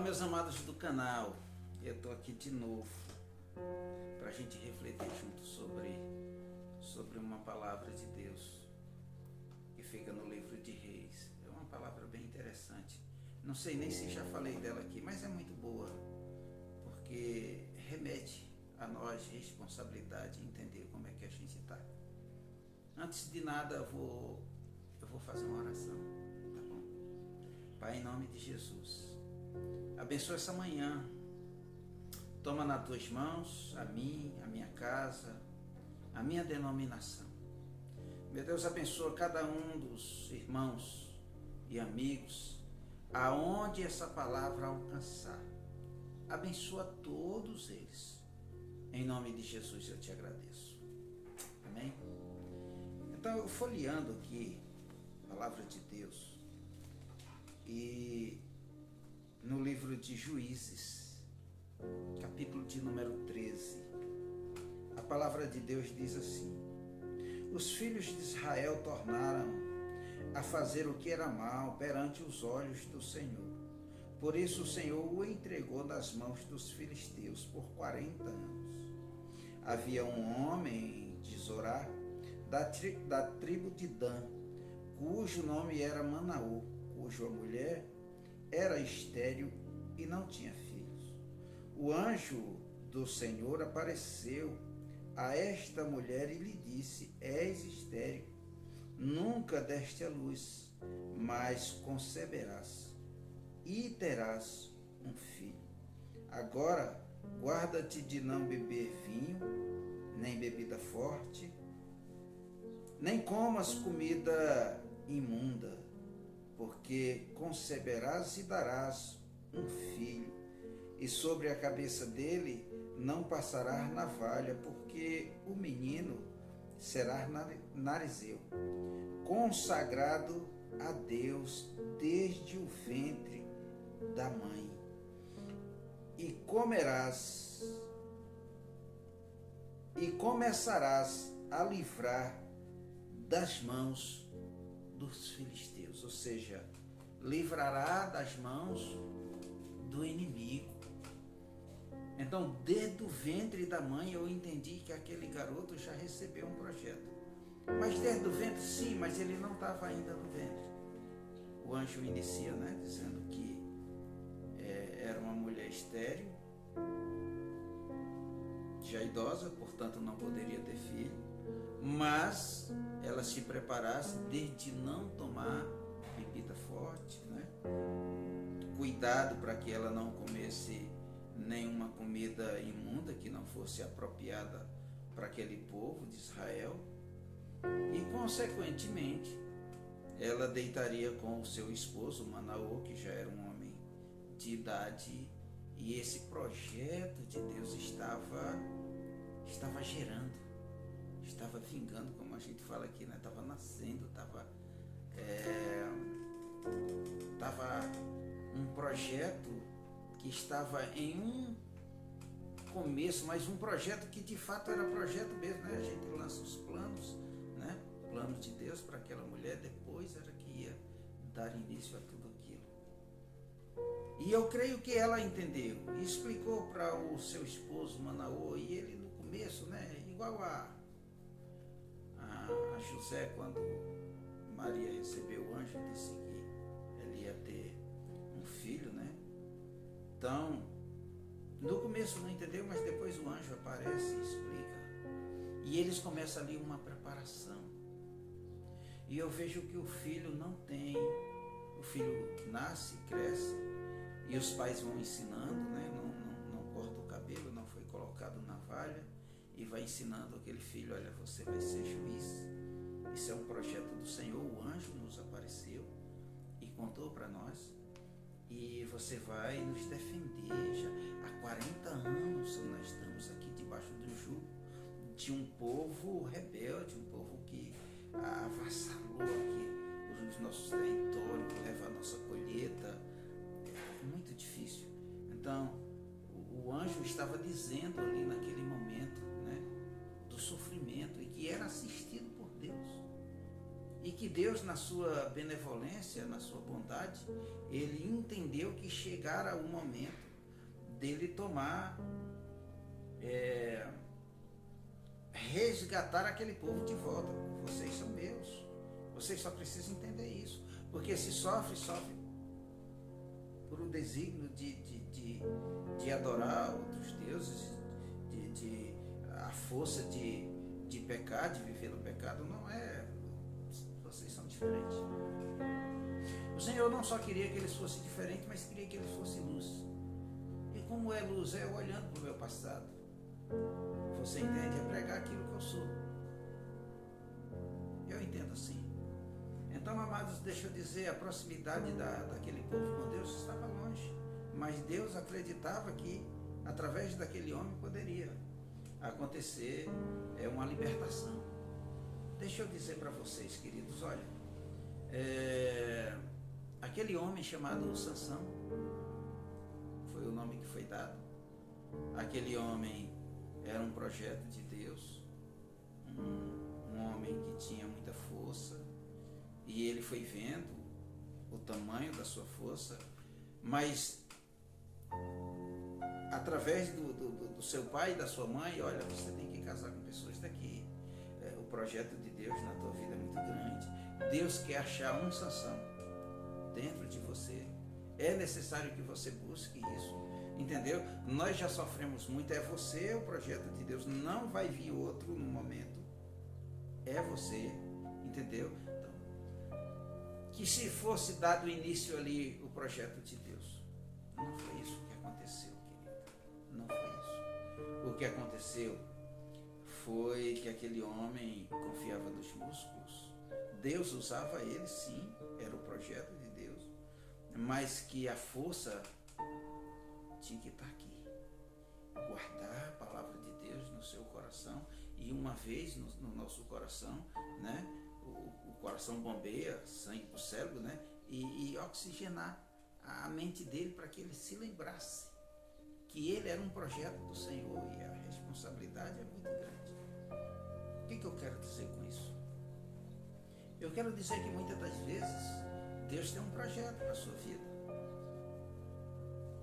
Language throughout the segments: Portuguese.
meus amados do canal, eu estou aqui de novo para a gente refletir junto sobre uma palavra de Deus que fica no livro de Reis. É uma palavra bem interessante. Não sei nem se já falei dela aqui, mas é muito boa, porque remete a nós responsabilidade em entender como é que a gente está. Antes de nada, eu vou fazer uma oração, tá bom? Pai, em nome de Jesus, abençoa essa manhã. Toma nas tuas mãos a mim, a minha casa, a minha denominação. Meu Deus, abençoa cada um dos irmãos e amigos, aonde essa palavra alcançar. Abençoa todos eles. Em nome de Jesus eu te agradeço. Amém? Então, eu folheando aqui a palavra de Deus, e no livro de Juízes, capítulo de número 13, a palavra de Deus diz assim: os filhos de Israel tornaram a fazer o que era mal perante os olhos do Senhor. Por isso o Senhor o entregou nas mãos dos filisteus por 40 anos. Havia um homem de Zorá, da tribo de Dan, cujo nome era Manaú, cuja mulher era estéril e não tinha filhos. O anjo do Senhor apareceu a esta mulher e lhe disse: és estéril, nunca deste à luz, mas conceberás e terás um filho. Agora guarda-te de não beber vinho, nem bebida forte, nem comas comida imunda, porque conceberás e darás um filho, e sobre a cabeça dele não passará navalha, porque o menino será narizeu, consagrado a Deus desde o ventre da mãe, e começarás a livrar das mãos dos filisteus, ou seja, livrará das mãos do inimigo. Então, desde o ventre da mãe, eu entendi que aquele garoto já recebeu um projeto. Mas desde o ventre, sim, mas ele não estava ainda no ventre. O anjo inicia, dizendo que era uma mulher estéril, já idosa, portanto não poderia ter filho, mas ela se preparasse desde não tomar bebida forte, cuidado para que ela não comesse nenhuma comida imunda que não fosse apropriada para aquele povo de Israel, e consequentemente ela deitaria com o seu esposo Manaú, que já era um homem de idade, e esse projeto de Deus estava gerando, estava vingando, como a gente fala aqui, estava nascendo, estava um projeto que estava em um começo, mas um projeto que de fato era projeto mesmo, A gente lança os planos, planos de Deus para aquela mulher, depois era que ia dar início a tudo aquilo. E eu creio que ela entendeu e explicou para o seu esposo Manaú, e ele no começo, igual a José, quando Maria recebeu o anjo, disse que ele ia ter um filho, Então, no começo não entendeu, mas depois o anjo aparece e explica. E eles começam ali uma preparação. E eu vejo que o filho o filho nasce, cresce, e os pais vão ensinando, não corta o cabelo, não foi colocado navalha, e vai ensinando aquele filho: olha, você vai ser juiz. Isso é um projeto do Senhor, o anjo nos apareceu e contou para nós. E você vai nos defender. Já há 40 anos nós estamos aqui debaixo do jugo de um povo rebelde, um povo que avassalou aqui os nossos territórios, leva a nossa colheita. É muito difícil. Então, o anjo estava dizendo ali naquele momento, do sofrimento, e que era assistido por Deus. E que Deus, na sua benevolência, na sua bondade, ele entendeu que chegara o momento dele tomar, resgatar aquele povo de volta. Vocês são meus. Vocês só precisam entender isso. Porque se sofre por um desígnio de adorar outros deuses, a força de pecar, de viver no pecado, não é. Vocês são diferentes. O Senhor não só queria que eles fossem diferentes, mas queria que eles fossem luz. E como é luz? É olhando para o meu passado. Você entende? É pregar aquilo que eu sou. Eu entendo assim. Então, amados, deixa eu dizer, a proximidade daquele povo com Deus estava longe. Mas Deus acreditava que, através daquele homem, poderia acontecer uma libertação. Deixa eu dizer para vocês, queridos, olha, aquele homem chamado Sansão, foi o nome que foi dado. Aquele homem era um projeto de Deus, um homem que tinha muita força, e ele foi vendo o tamanho da sua força, mas através do seu pai e da sua mãe, olha, você tem que casar com pessoas daqui. O projeto de Deus na tua vida é muito grande. Deus quer achar um Sansão dentro de você. É necessário que você busque isso. Entendeu? Nós já sofremos muito. É você o projeto de Deus. Não vai vir outro no momento. É você. Entendeu? Então, que se fosse dado início ali o projeto de Deus. Não foi isso que aconteceu, querida. Não foi isso. O que aconteceu foi que aquele homem confiava nos músculos. Deus usava ele, sim, era o projeto de Deus, mas que a força tinha que estar aqui. Guardar a palavra de Deus no seu coração, e uma vez no nosso coração, né, o coração bombeia sangue para o cérebro, né, e oxigenar a mente dele para que ele se lembrasse que ele era um projeto do Senhor e a responsabilidade é muito grande. O que eu quero dizer com isso? Eu quero dizer que muitas das vezes Deus tem um projeto para a sua vida.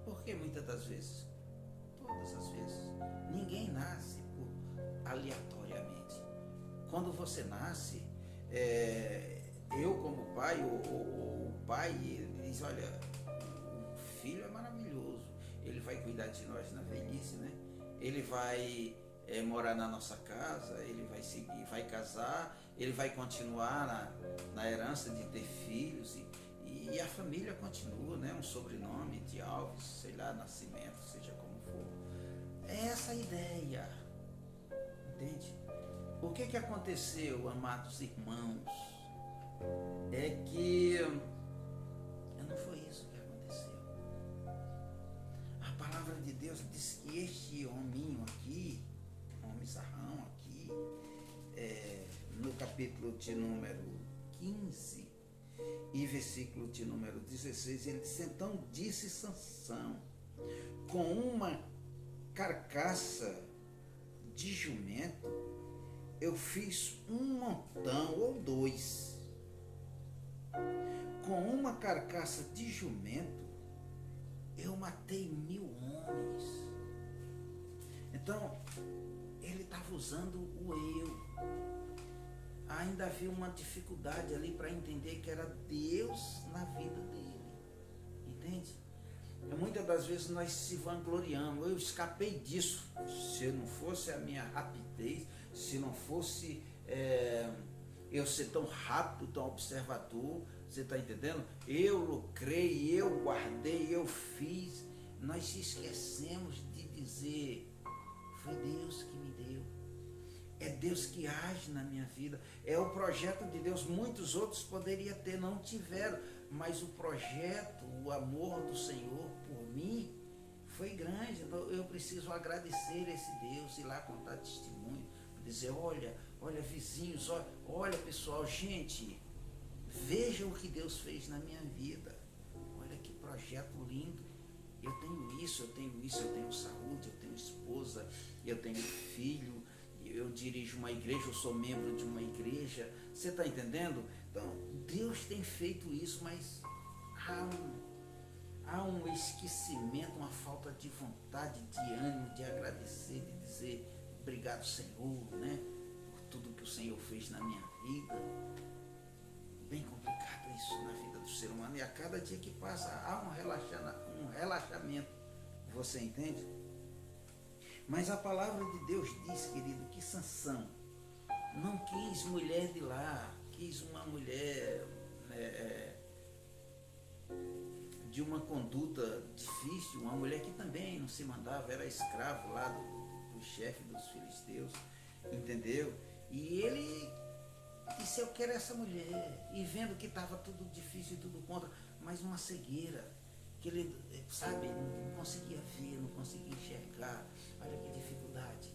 Por que muitas das vezes? Todas as vezes. Ninguém nasce aleatoriamente. Quando você nasce, eu como pai, o pai, ele diz, olha, o filho é maravilhoso, ele vai cuidar de nós na velhice, né? Ele vai morar na nossa casa, ele vai seguir, vai casar, ele vai continuar na herança de ter filhos e a família continua, né? Um sobrenome de Alves, sei lá, Nascimento, seja como for. É essa a ideia, entende? O que aconteceu, amados irmãos, é que não foi isso que aconteceu. A palavra de Deus diz que este hominho aqui, Sarrão aqui, no capítulo de número 15 e versículo de número 16, ele diz, então disse Sansão, com uma carcaça de jumento eu fiz um montão ou dois. Com uma carcaça de jumento eu matei 1000 homens. Então ele estava usando o eu. Ainda havia uma dificuldade ali para entender que era Deus na vida dele. Entende? Muitas das vezes nós se vangloriamos. Eu escapei disso. Se não fosse a minha rapidez, se não fosse eu ser tão rápido, tão observador, você está entendendo? Eu lucrei, eu guardei, eu fiz. Nós esquecemos de dizer, foi Deus que me deu. É Deus que age na minha vida. É o projeto de Deus. Muitos outros poderiam ter, não tiveram. Mas o projeto, o amor do Senhor por mim foi grande. Então eu preciso agradecer esse Deus, ir lá contar testemunho. Dizer, olha vizinhos, olha pessoal, gente, vejam o que Deus fez na minha vida. Olha que projeto lindo. Eu tenho isso, eu tenho saúde, eu tenho esposa, eu tenho filho, eu dirijo uma igreja, eu sou membro de uma igreja. Você está entendendo? Então, Deus tem feito isso, mas há um esquecimento, uma falta de vontade, de ânimo, de agradecer, de dizer obrigado, Senhor, né? Por tudo que o Senhor fez na minha vida. Bem complicado isso na vida do ser humano. E a cada dia que passa há um relaxamento. Você entende? Mas a palavra de Deus diz, querido, que Sansão não quis mulher de lá, quis uma mulher de uma conduta difícil, uma mulher que também não se mandava, era escravo lá do chefe dos filisteus, entendeu? E ele disse, eu quero essa mulher, e vendo que estava tudo difícil e tudo contra, mas uma cegueira, que ele, sabe, não conseguia ver, não conseguia enxergar. Olha que dificuldade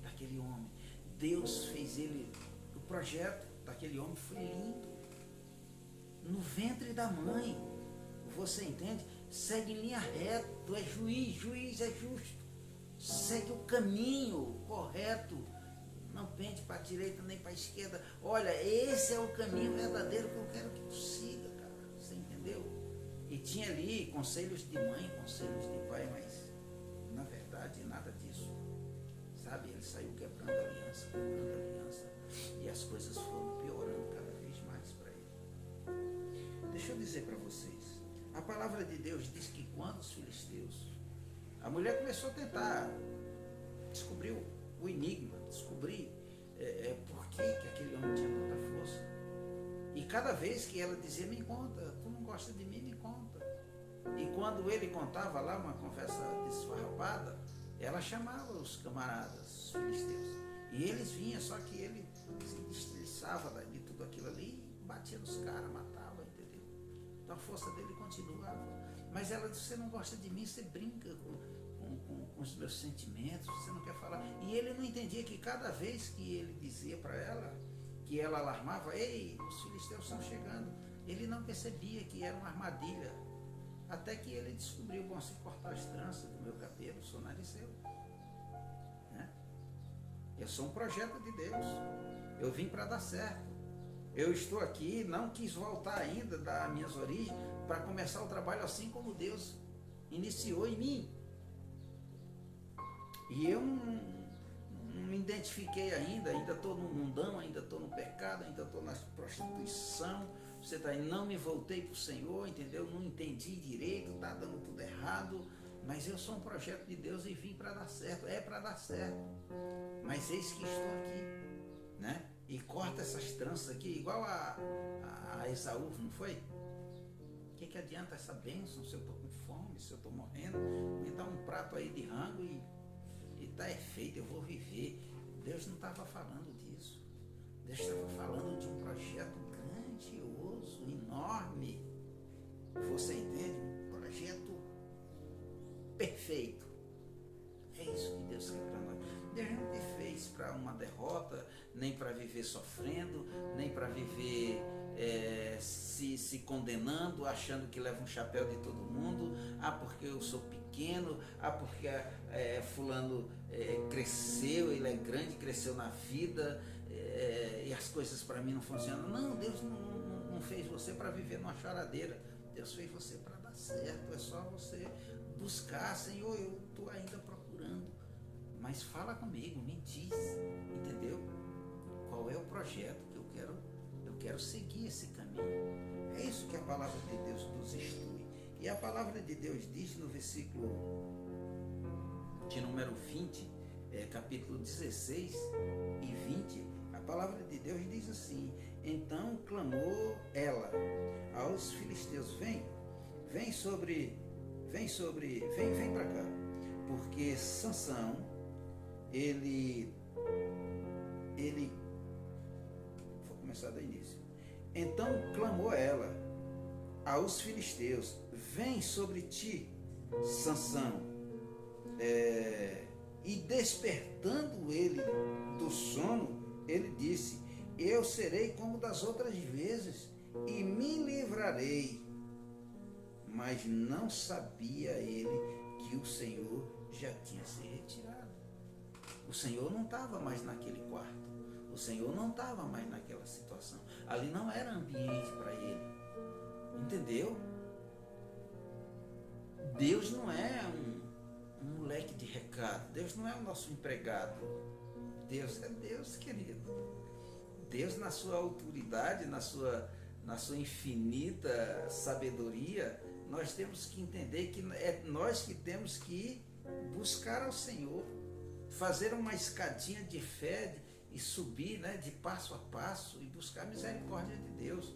daquele homem. Deus fez ele, o projeto daquele homem foi lindo, no ventre da mãe. Você entende? Segue em linha reta, tu é juiz é justo, segue o caminho correto, não pende para a direita nem para a esquerda. Olha, esse é o caminho verdadeiro que eu quero que tu siga, cara. Você entendeu? E tinha ali conselhos de mãe, conselhos de pai, mas na verdade nada disso. Sabe? Ele saiu quebrando aliança, e as coisas foram piorando cada vez mais para ele. Deixa eu dizer para vocês, a palavra de Deus diz que quando os filisteus, a mulher começou a tentar descobrir o enigma, descobrir por que aquele homem tinha tanta força. E cada vez que ela dizia, me conta, tu não gosta de mim, me conta. E quando ele contava lá uma conversa desfarrapada, ela chamava os camaradas, os filisteus. E eles vinham, só que ele se destriçava de tudo aquilo ali, batia nos caras, matava, entendeu? Então a força dele continuava. Mas ela disse, você não gosta de mim, você brinca com os meus sentimentos, você não quer falar. E ele não entendia que cada vez que ele dizia para ela, que ela alarmava, ei, os filisteus estão chegando, ele não percebia que era uma armadilha. Até que ele descobriu, bom, se cortar as tranças do meu cabelo, sou nariceu. Né? Eu sou um projeto de Deus. Eu vim para dar certo. Eu estou aqui, não quis voltar ainda das minhas origens para começar o trabalho assim como Deus iniciou em mim. E eu não me identifiquei ainda estou no mundão, ainda estou no pecado, ainda estou na prostituição. Você está aí, não me voltei para o Senhor, entendeu? Não entendi direito, está dando tudo errado, mas eu sou um projeto de Deus e vim para dar certo, é para dar certo. Mas eis que estou aqui, né? E corta essas tranças aqui, igual a Esaú, não foi? O que adianta essa bênção se eu estou com fome, se eu estou morrendo? Me dá um prato aí de rango e está feito, eu vou viver. Deus não estava falando disso. Deus estava falando de um projeto grandioso, enorme. Você entende? Um projeto perfeito. É isso que Deus quer para nós. Deus não te fez para uma derrota, nem para viver sofrendo, nem para viver se condenando, achando que leva um chapéu de todo mundo. Ah, porque eu sou pequeno. Ah, porque fulano cresceu, ele é grande, cresceu na vida, e as coisas para mim não funcionam. Não, Deus não fez você para viver numa choradeira. Deus fez você para dar certo. É só você buscar, Senhor, eu estou ainda procurando. Mas fala comigo, me diz, entendeu? Qual é o projeto que eu quero seguir esse caminho. É isso que a palavra de Deus nos instrui. E a palavra de Deus diz no versículo de número 20, capítulo 16 e 20, a palavra de Deus diz assim: então clamou ela aos filisteus, vem para cá, porque Sansão, ele, vou começar do início. Então clamou ela aos filisteus, vem sobre ti, Sansão. E despertando ele do sono, ele disse, eu serei como das outras vezes e me livrarei. Mas não sabia ele que o Senhor já tinha se retirado. O Senhor não estava mais naquele quarto. O O Senhor não estava mais naquela situação. Ali não era ambiente para ele. Entendeu? Deus não é um moleque de recado. Deus não é o nosso empregado. Deus é Deus, querido. Deus, na sua autoridade, na sua infinita sabedoria, nós temos que entender que é nós que temos que buscar ao Senhor, fazer uma escadinha de fé e subir, né, de passo a passo e buscar a misericórdia de Deus.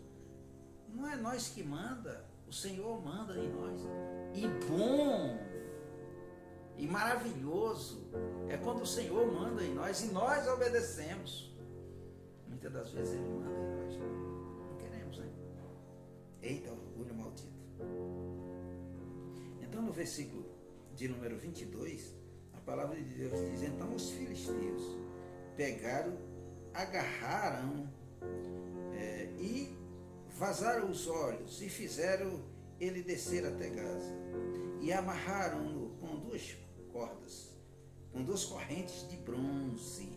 Não é nós que manda, o Senhor manda em nós. E bom e maravilhoso é quando o Senhor manda em nós e nós obedecemos. Muitas das vezes Ele manda em nós. Não queremos, né? Eita, orgulho maldito. Então, no versículo de número 22, a palavra de Deus diz: então os filisteus pegaram, agarraram e vazaram os olhos e fizeram ele descer até Gaza e amarraram-no com duas cordas, com duas correntes de bronze,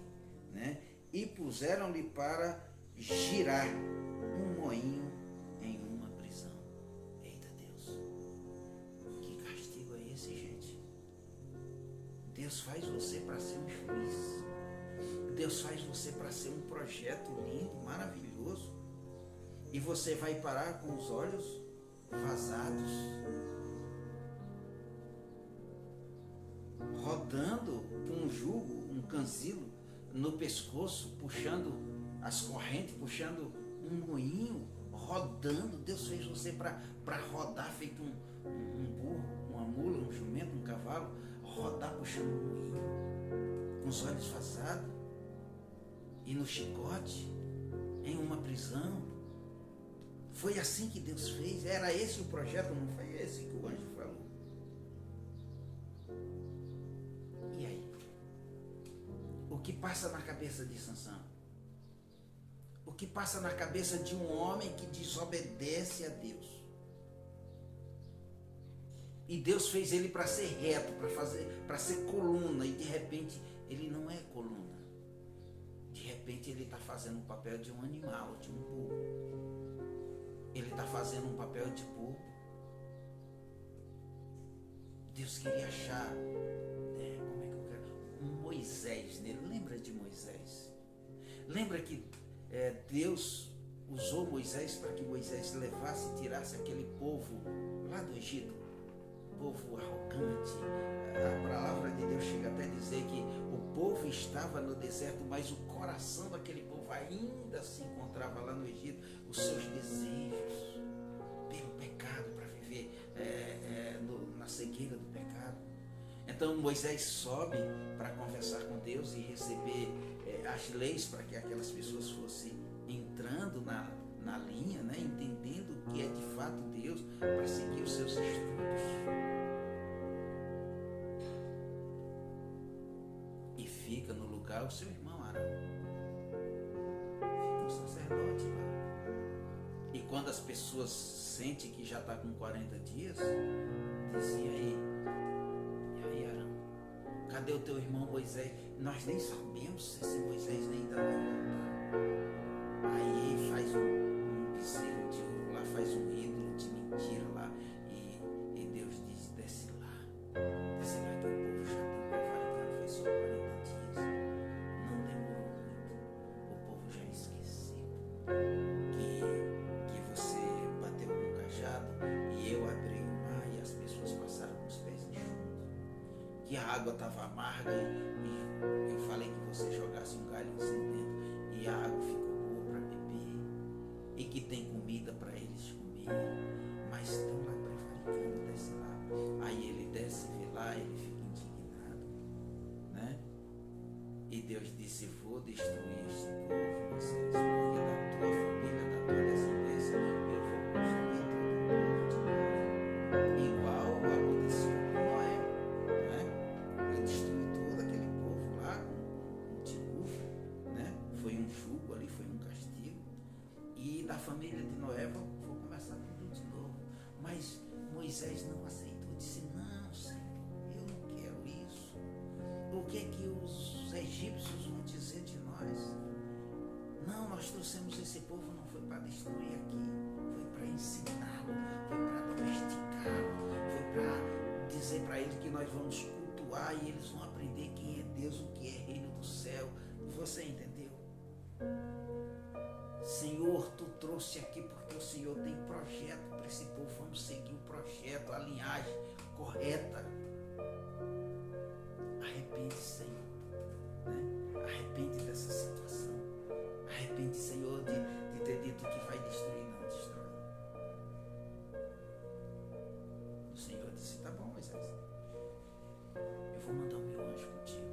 né? E puseram-lhe para girar um moinho em uma prisão. Eita Deus, que castigo é esse, gente? Deus faz você para ser um juiz. Deus faz você para ser um projeto lindo, maravilhoso. E você vai parar com os olhos vazados, rodando com um jugo, um canzilo no pescoço, puxando as correntes, puxando um moinho, rodando. Deus fez você para rodar, feito um burro, uma mula, um jumento, um cavalo, rodar puxando um moinho, com os olhos vazados, e no chicote, em uma prisão. Foi assim que Deus fez. Era esse o projeto, não foi esse que o anjo falou. E aí? O que passa na cabeça de Sansão? O que passa na cabeça de um homem que desobedece a Deus? E Deus fez ele para ser reto, para ser coluna, e de repente ele não é coluna. De repente ele está fazendo o papel de um animal, de um burro. Ele está fazendo um papel de burro. Deus queria achar, como é que eu quero? Um Moisés nele. Lembra de Moisés? Lembra que Deus usou Moisés para que Moisés levasse e tirasse aquele povo lá do Egito? Povo arrogante. A palavra de Deus chega até a dizer que o povo estava no deserto, mas o coração daquele povo ainda se encontrava lá no Egito, os seus desejos pelo pecado, para viver na cegueira do pecado. Então Moisés sobe para conversar com Deus e receber as leis, para que aquelas pessoas fossem entrando na linha, né, entendendo o que é de fato Deus, para seguir os seus estudos. E fica no lugar o seu irmão Arão. Fica um sacerdote lá. E quando as pessoas sentem que já está com 40 dias, dizem: e aí Arão, cadê o teu irmão Moisés? Nós nem sabemos se esse Moisés ainda vai voltar. Aí faz um bezerro de ouro lá, faz um ídolo de mentira lá, e Deus diz: desce lá que o povo já está prevaricando, foi só 40 dias, não demorou muito, o povo já esqueceu que você bateu com o cajado e eu abri o mar e as pessoas passaram com os pés enxutos, que a água estava amarga e eu falei que você jogasse um galho assim dentro e a água ficou boa para beber, e que tem comida para eles comer, mas estão lá prevaricando, desce lá. Aí ele desce, vê lá, ele fica indignado, né? E Deus disse: vou destruir este povo, Moisés, porque da tua família, da tua descendência, eu vou consumir todo o povo de novo, igual aconteceu com Noé, né? Eu destruí todo aquele povo lá com um dilúvio, né? Foi um jugo ali, foi um castigo. E da família de Noé vou começar tudo de novo. Mas Moisés não aceitou, disse: não, Senhor, eu não quero isso. O que é que os egípcios vão dizer de nós? nós trouxemos esse povo não foi para destruir aqui, foi para ensiná-lo, foi para domesticá-lo, foi para dizer para eles que nós vamos cultuar e eles vão aprender quem é Deus, o que é reino do céu. Você entendeu? Senhor, tu trouxe aqui porque o Senhor tem projeto para esse povo. Vamos seguir o projeto, a linhagem correta. Arrepende, Senhor, né? Arrepende dessa situação. Arrepende, Senhor, de ter dito que vai destruir, não destrói. O Senhor disse, tá bom, Moisés, eu vou mandar o meu anjo contigo.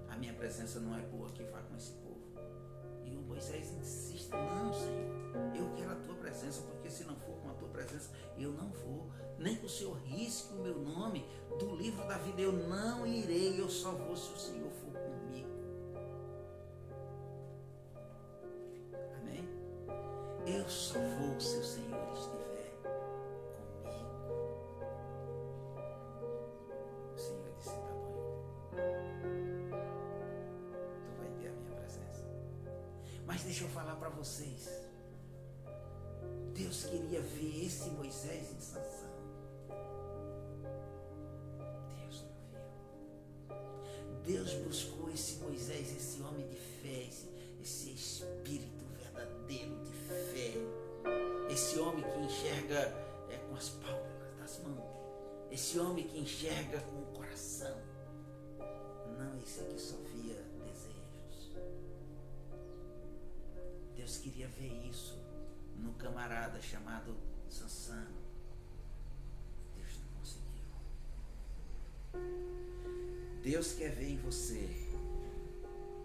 A minha presença não é boa que vá com esse povo. E o Moisés insiste, não, Senhor, eu quero a tua presença, porque se não for com a tua presença, eu não vou. Nem que o Senhor risque o meu nome do livro da vida, eu não irei, eu só vou se o Senhor for comigo. Amém? Eu só vou se o Senhor estiver comigo. O Senhor disse, tá bom, tu vai ter a minha presença. Mas deixa eu falar para vocês, Deus queria ver esse Moisés em Sansão. Deus não viu. Deus buscou esse Moisés, esse homem de fé, esse espírito verdadeiro de fé, esse homem que enxerga com as pálpebras das mãos, esse homem que enxerga com o coração, não esse que só via desejos. Deus queria ver isso no camarada chamado Sansão. Deus não conseguiu. Deus quer ver em você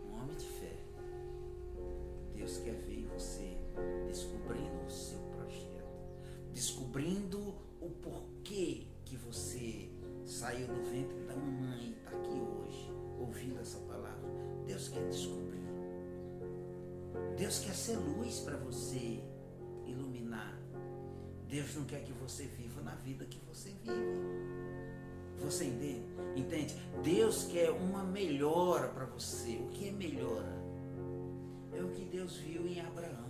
um homem de fé. Deus quer ver em você descobrindo o seu projeto, descobrindo o porquê que você saiu do ventre da mamãe e está aqui hoje ouvindo essa palavra. Deus quer descobrir. Deus quer ser luz para você iluminar. Deus não quer que você viva na vida que você vive. Você entende? Deus quer uma melhora para você. O que é melhora? É o que Deus viu em Abraão,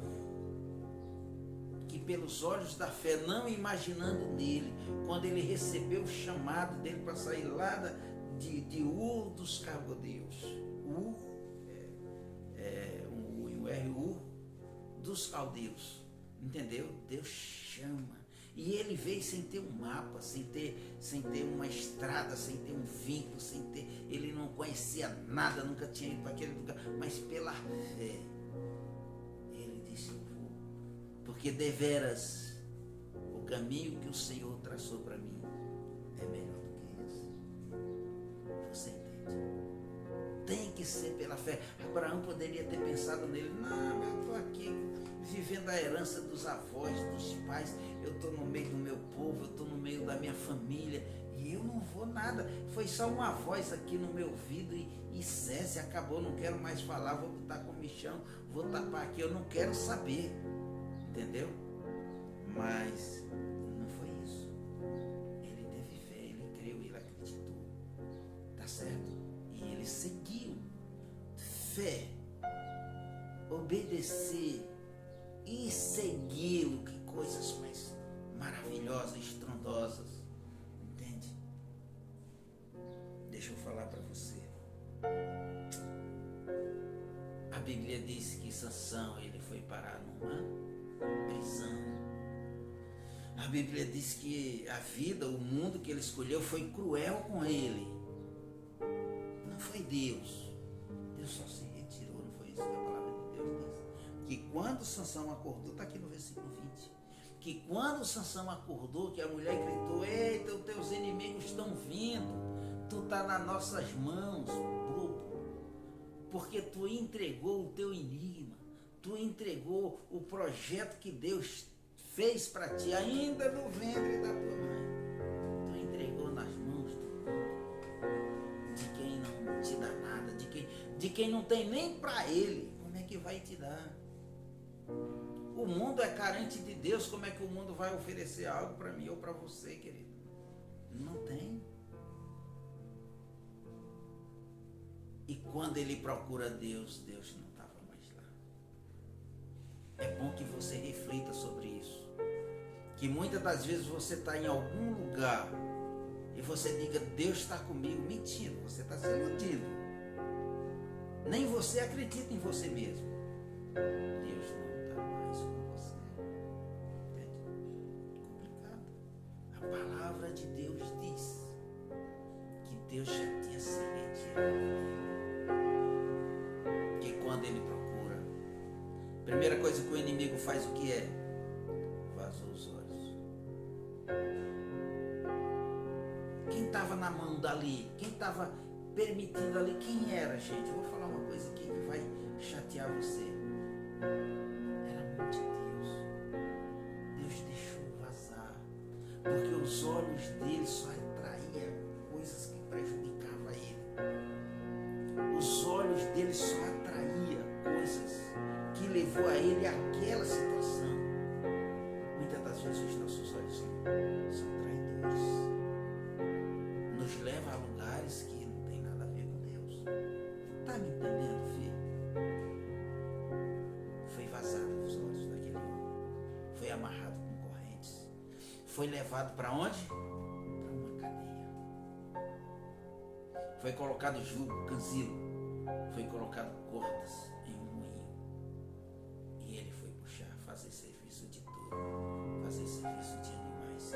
que pelos olhos da fé, não imaginando nele, quando ele recebeu o chamado dele para sair lá de Ur dos Caldeus, Ur dos Caldeus, entendeu? Deus chama. E ele veio sem ter um mapa, sem ter uma estrada, sem ter um vínculo, ele não conhecia nada, nunca tinha ido para aquele lugar, mas pela fé, ele disse, eu vou, porque deveras o caminho que o Senhor traçou para mim é melhor do que esse. Você entende? Tem que ser pela fé. Abraão poderia ter pensado nele, não, eu estou aqui vivendo a herança dos avós, dos pais, eu estou no meio do meu povo, eu estou no meio da minha família e eu não vou nada, foi só uma voz aqui no meu ouvido e cesse, acabou, não quero mais falar, vou botar comichão, vou tapar aqui, eu não quero saber, entendeu? Mas não foi isso. Ele teve fé, ele creu, ele acreditou, tá certo? E ele seguiu. Fé, obedecer e segui-lo, que coisas mais maravilhosas, estrondosas, entende? Deixa eu falar para você. A Bíblia diz que Sansão, ele foi parar numa prisão. A Bíblia diz que a vida, o mundo que ele escolheu foi cruel com ele. Não foi Deus. Deus só se retirou, não foi isso que a palavra de Deus diz. Que quando Sansão acordou, está aqui no versículo 20, que quando Sansão acordou, que a mulher gritou, eita, os teus inimigos estão vindo, tu está nas nossas mãos, bobo, porque tu entregou o teu enigma, tu entregou o projeto que Deus fez para ti, ainda no ventre da tua mãe, tu entregou nas mãos de quem não te dá nada, de quem não tem nem para ele, como é que vai te dar? O mundo é carente de Deus, como é que o mundo vai oferecer algo para mim ou para você, querido? Não tem. E quando ele procura Deus, Deus não estava mais lá. que você reflita sobre isso. Que muitas das vezes você está em algum lugar e você diga, Deus está comigo. Mentindo, você está se iludindo. Nem você acredita em você mesmo. Deus não está mais com você. É complicado. A palavra de Deus diz que Deus já tinha se retirado. Que quando ele procura, a primeira coisa que o inimigo faz, o que é? Vazou os olhos. Quem estava na mão dali? Quem estava permitindo ali? Quem era, gente? Eu vou falar uma coisa aqui que vai chatear você. Era a mão de Deus. Deus deixou vazar. Porque os olhos dele só atraíam coisas que prejudicavam ele. Os olhos dele só atraíam coisas que levou a ele àquela situação. Muitas das vezes os nossos olhos são traidores. Nos leva a lugares que não tem nada a ver com Deus. Tá me entendendo, filho? Foi vazado os olhos daquele homem. Foi amarrado com correntes. Foi levado para onde? Para uma cadeia. Foi colocado jugo, canzilo. Foi colocado cordas em um moinho. E ele foi puxar, fazer serviço de touro, fazer serviço de animais.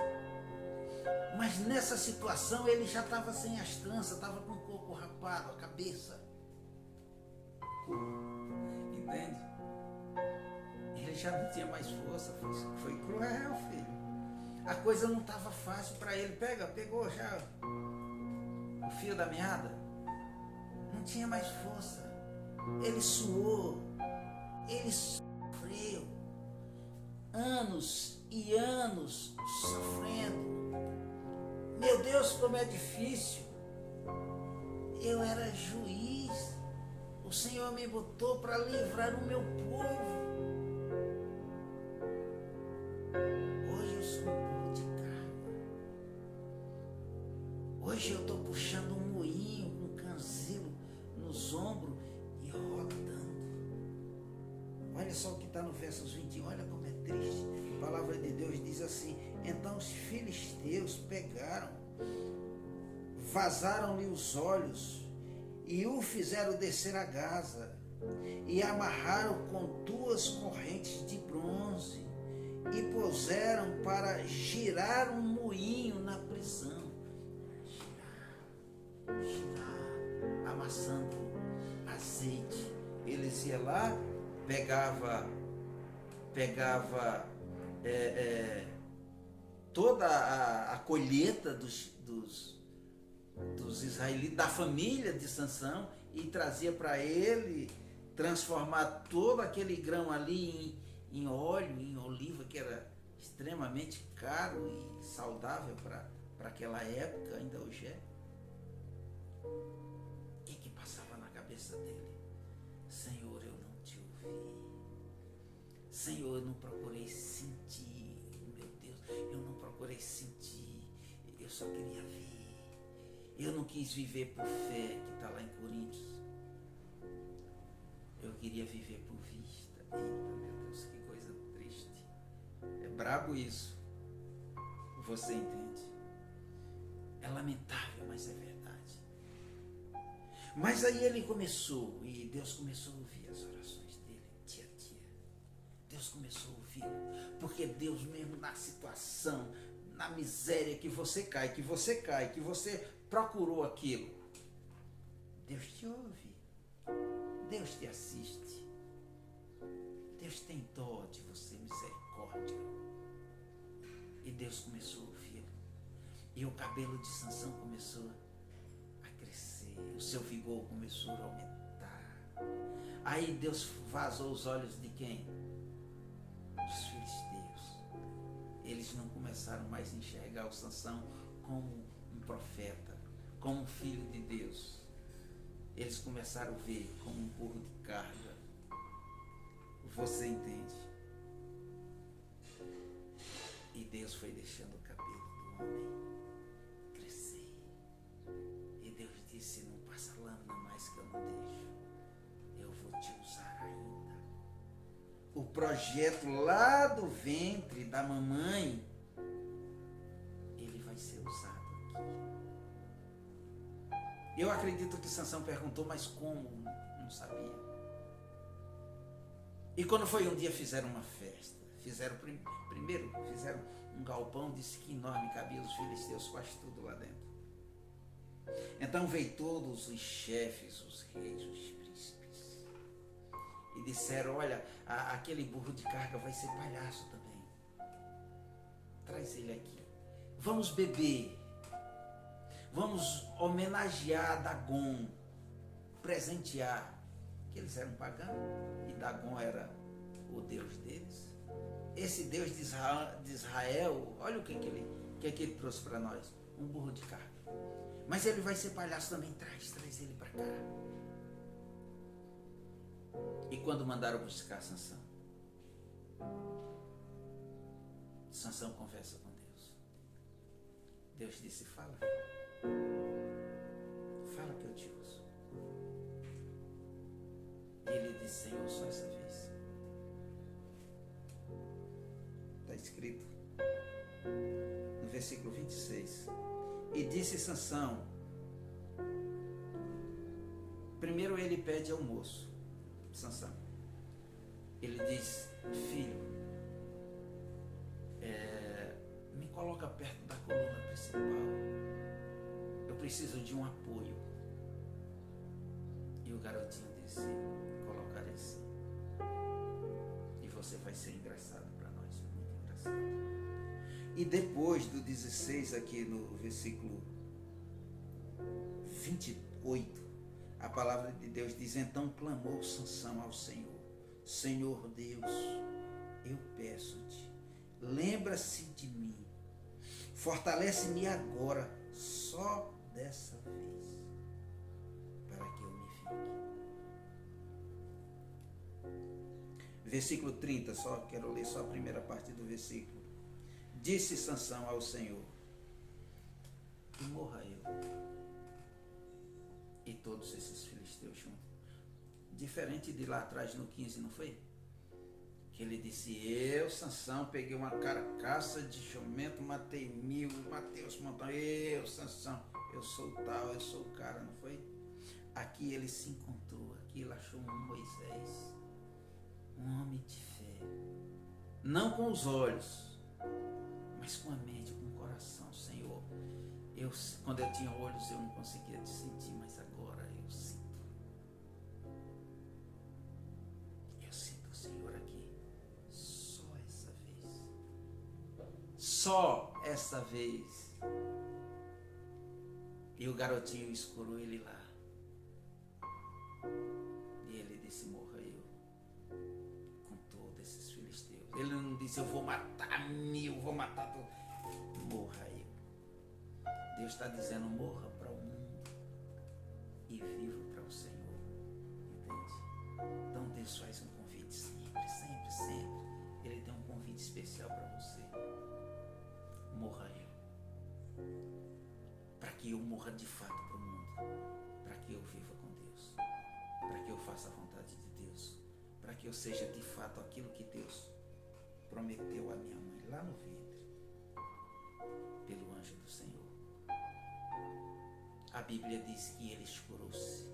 Mas nessa situação ele já estava sem as tranças, estava com o corpo rapado, a cabeça. Entende? Ele já não tinha mais força, foi cruel, filho. A coisa não estava fácil para ele. Pegou já o fio da meada. Não tinha mais força. Ele suou, ele sofreu. Anos e anos sofrendo. Meu Deus, como é difícil. Eu era juiz. O Senhor me botou para livrar o meu povo. Hoje eu sou um burro de carga. Hoje eu estou puxando um moinho com canzilo nos ombros e rodando. Olha só o que está no versos 21. Olha como é triste. A palavra de Deus diz assim: então os filisteus pegaram, vazaram-lhe os olhos e o fizeram descer a Gaza e amarraram com 2 correntes de bronze e puseram para girar um moinho na prisão. Girar, amassando azeite. Eles iam lá, pegava toda a colheita dos israelitas, da família de Sansão, e trazia para ele transformar todo aquele grão ali em óleo, em oliva, que era extremamente caro e saudável para aquela época, ainda hoje é. O que passava na cabeça dele? Senhor, eu não te ouvi. Senhor, eu não procurei sentir. Meu Deus, eu não procurei sentir. Eu só queria ver. Eu não quis viver por fé, que está lá em Coríntios. Eu queria viver por vista. Eita, meu Deus, que coisa triste. É brabo isso. Você entende? É lamentável, mas é verdade. Mas aí ele começou, e Deus começou a ouvir as orações dele, dia a dia. Deus começou a ouvi-lo, porque Deus mesmo na situação, na miséria que você cai, que você procurou aquilo, Deus te ouve, Deus te assiste, Deus tem dó de você, misericórdia. E Deus começou a ouvi-lo, e o cabelo de Sansão começou a crescer, o seu vigor começou a aumentar. Aí Deus vazou os olhos de quem? Dos filisteus. Eles não começaram mais a enxergar o Sansão como um profeta, como um filho de Deus. Eles começaram a ver como um burro de carga. Você entende? E Deus foi deixando o cabelo do homem crescer. E Deus disse: não passa lâmina mais que eu não deixo. Eu vou te usar ainda. O projeto lá do ventre da mamãe, ele vai ser usado aqui. Eu acredito que Sansão perguntou, mas como? Não sabia. E quando foi um dia, fizeram uma festa. Primeiro fizeram um galpão, disse que enorme, cabia os filisteus, quase tudo lá dentro. Então veio todos os chefes, os reis, os príncipes, e disseram, olha, aquele burro de carga vai ser palhaço também. Traz ele aqui. Vamos beber. Vamos homenagear Dagon, presentear. Que eles eram pagãos e Dagon era o Deus deles. Esse Deus de Israel, olha o que ele trouxe para nós. Um burro de carga. Mas ele vai ser palhaço também. Traz ele para cá. E quando mandaram buscar Sansão, Sansão conversa com Deus. Deus disse, fala que eu te uso. E ele disse, Senhor, só essa vez. Está escrito no versículo 26. E disse Sansão, primeiro ele pede ao moço, Sansão. Ele diz, filho, me coloca perto da coluna principal. Eu preciso de um apoio. E o garotinho disse, colocarei sim. E você vai ser engraçado para nós, muito engraçado. E depois do 16, aqui no versículo 28, a palavra de Deus diz, então clamou Sansão ao Senhor, Senhor Deus, eu peço-te, lembra-se de mim, fortalece-me agora, só dessa vez, para que eu me fique. Versículo 30, quero ler só a primeira parte do versículo. Disse Sansão ao Senhor, que morra eu e todos esses filisteus juntos. Diferente de lá atrás no 15, não foi? Que ele disse, eu, Sansão, peguei uma carcaça de jumento, matei 1000, matei os montões, eu, Sansão, eu sou tal, eu sou o cara, não foi? Aqui ele se encontrou, aqui ele achou um Moisés, um homem de fé, não com os olhos, mas com a mente, com o coração. Senhor, quando eu tinha olhos eu não conseguia te sentir, mas agora eu sinto. Eu sinto o Senhor aqui, só essa vez. Só essa vez. E o garotinho escurou ele lá. E ele disse, morra eu com todos esses filisteus. Ele não disse, eu vou matar 1000, vou matar tudo. Morra eu. Deus está dizendo, morra para o mundo e viva para o Senhor. Entende? Então Deus faz um convite sempre, sempre, sempre. Ele tem um convite especial para você. Morra eu. Para que eu morra de fato para o mundo. Para que eu viva com Deus. Para que eu faça a vontade de Deus. Para que eu seja de fato aquilo que Deus prometeu à minha mãe lá no ventre, pelo anjo do Senhor. A Bíblia diz que ele escurou-se,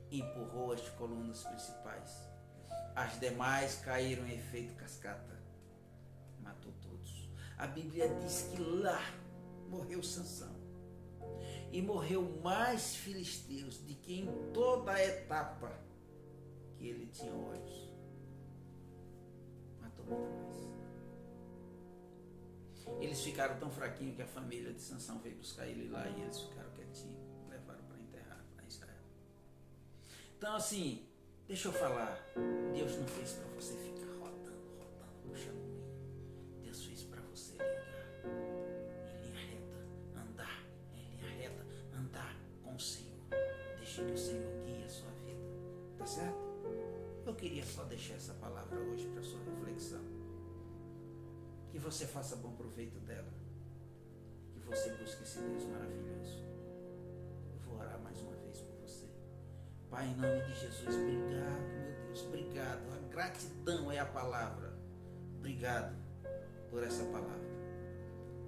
empurrou as colunas principais, as demais caíram em efeito cascata, matou todos. A Bíblia diz que lá morreu Sansão, e morreu mais filisteus do que em toda a etapa que ele tinha olhos. Matou muito mais. Eles ficaram tão fraquinhos que a família de Sansão veio buscar ele lá e eles ficaram quietinhos, levaram para enterrar para Israel. Então assim, deixa eu falar, Deus não fez para você ficar rodando, puxando o moinho. Deus fez para você ligar em linha reta, andar em linha reta, andar com o Senhor. Deixe que o Senhor guie a sua vida, tá certo? Eu queria só deixar essa palavra hoje para sua reflexão. Que você faça bom proveito dela. Que você busque esse Deus maravilhoso. Eu vou orar mais uma vez por você. Pai, em nome de Jesus, obrigado, meu Deus, Deus. Obrigado. A gratidão é a palavra. Obrigado por essa palavra.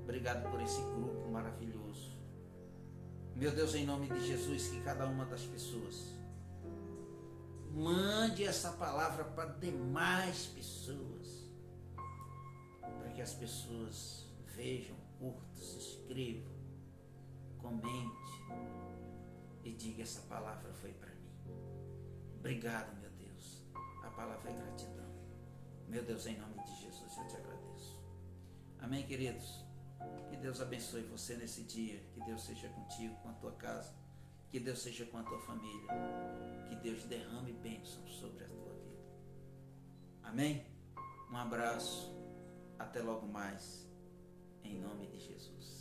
Obrigado por esse grupo maravilhoso. Meu Deus, em nome de Jesus, que cada uma das pessoas mande essa palavra para demais pessoas, para que as pessoas vejam, curtam, se inscrevam, comente e diga: essa palavra foi para mim. Obrigado, meu Deus. A palavra é gratidão. Meu Deus, em nome de Jesus, eu te agradeço. Amém, queridos? Que Deus abençoe você nesse dia. Que Deus seja contigo, com a tua casa. Que Deus seja com a tua família. Que Deus derrame bênção sobre a tua vida. Amém? Um abraço. Até logo mais. Em nome de Jesus.